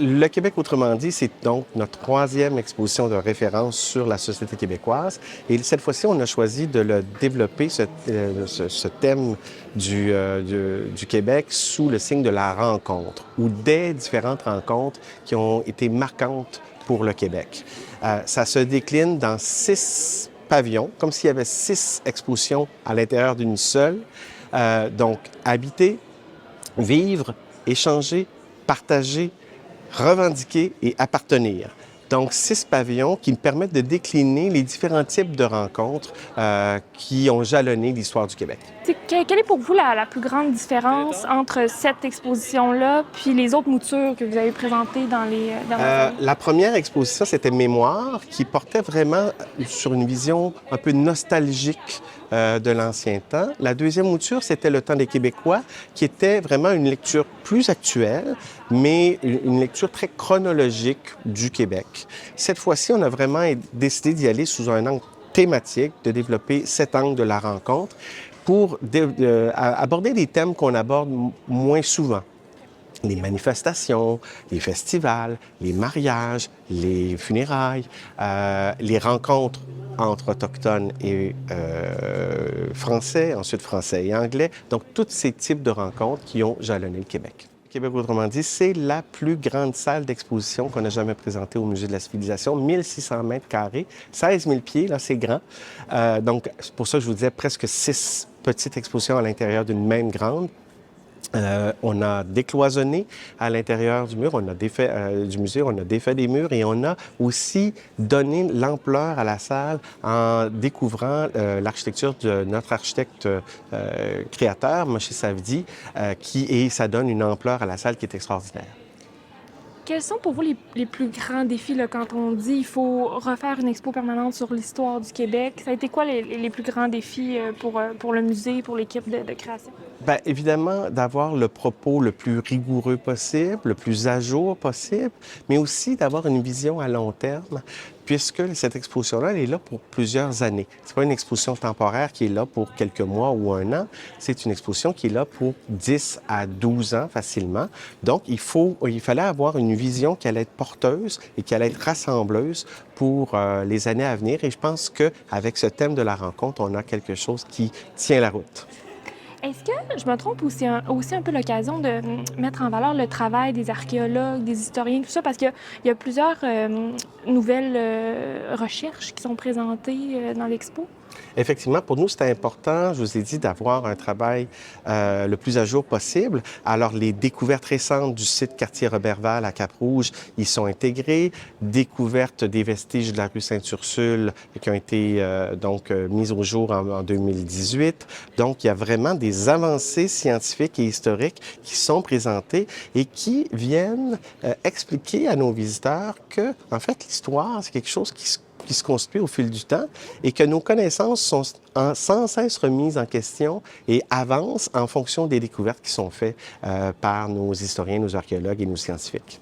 Le Québec autrement dit, c'est donc notre troisième exposition de référence sur la société québécoise. Et cette fois-ci, on a choisi de le développer, ce thème du Québec sous le signe de la rencontre ou des différentes rencontres qui ont été marquantes pour le Québec. Ça se décline dans 6 pavillons, comme s'il y avait 6 expositions à l'intérieur d'une seule. Donc, habiter, vivre, échanger, partager, revendiquer et appartenir. Donc, 6 pavillons qui me permettent de décliner les différents types de rencontres qui ont jalonné l'histoire du Québec. Quelle est pour vous la plus grande différence entre cette exposition-là puis les autres moutures que vous avez présentées dans les dernières années? La première exposition, c'était Mémoire, qui portait vraiment sur une vision un peu nostalgique de l'ancien temps. La deuxième mouture, c'était Le Temps des Québécois, qui était vraiment une lecture plus actuelle, mais une lecture très chronologique du Québec. Cette fois-ci, on a vraiment décidé d'y aller sous un angle thématique, de développer cet angle de la rencontre pour aborder des thèmes qu'on aborde moins souvent. Les manifestations, les festivals, les mariages, les funérailles, les rencontres entre Autochtones et Français, ensuite Français et Anglais. Donc, tous ces types de rencontres qui ont jalonné le Québec. Québec, autrement dit, c'est la plus grande salle d'exposition qu'on a jamais présentée au Musée de la Civilisation. 1600 mètres carrés, 16 000 pieds, là, c'est grand. Donc, c'est pour ça que je vous disais presque 6 petites expositions à l'intérieur d'une même grande. On a décloisonné à l'intérieur du mur, on a défait du musée, on a défait des murs et on a aussi donné l'ampleur à la salle en découvrant l'architecture de notre architecte créateur, Moshe Savdi, et ça donne une ampleur à la salle qui est extraordinaire. Quels sont pour vous les plus grands défis là, quand on dit qu'il faut refaire une expo permanente sur l'histoire du Québec? Ça a été quoi les plus grands défis pour le musée, pour l'équipe de création? Bien, évidemment, d'avoir le propos le plus rigoureux possible, le plus à jour possible, mais aussi d'avoir une vision à long terme, puisque cette exposition-là, elle est là pour plusieurs années. C'est pas une exposition temporaire qui est là pour quelques mois ou un an, c'est une exposition qui est là pour 10 à 12 ans facilement. Donc, il fallait avoir une vision qui allait être porteuse et qui allait être rassembleuse pour les années à venir. Et je pense qu'avec ce thème de la rencontre, on a quelque chose qui tient la route. Est-ce que je me trompe ou c'est aussi un peu l'occasion de mettre en valeur le travail des archéologues, des historiens, tout ça, parce qu'il y a plusieurs nouvelles recherches qui sont présentées dans l'expo? Effectivement, pour nous, c'était important, je vous ai dit, d'avoir un travail le plus à jour possible. Alors, les découvertes récentes du site quartier Roberval à Cap-Rouge y sont intégrées. Découverte des vestiges de la rue Sainte-Ursule qui ont été mises au jour en 2018. Donc, il y a vraiment des avancées scientifiques et historiques qui sont présentées et qui viennent expliquer à nos visiteurs que, en fait, l'histoire, c'est quelque chose qui se construit au fil du temps et que nos connaissances sont sans cesse remises en question et avancent en fonction des découvertes qui sont faites par nos historiens, nos archéologues et nos scientifiques.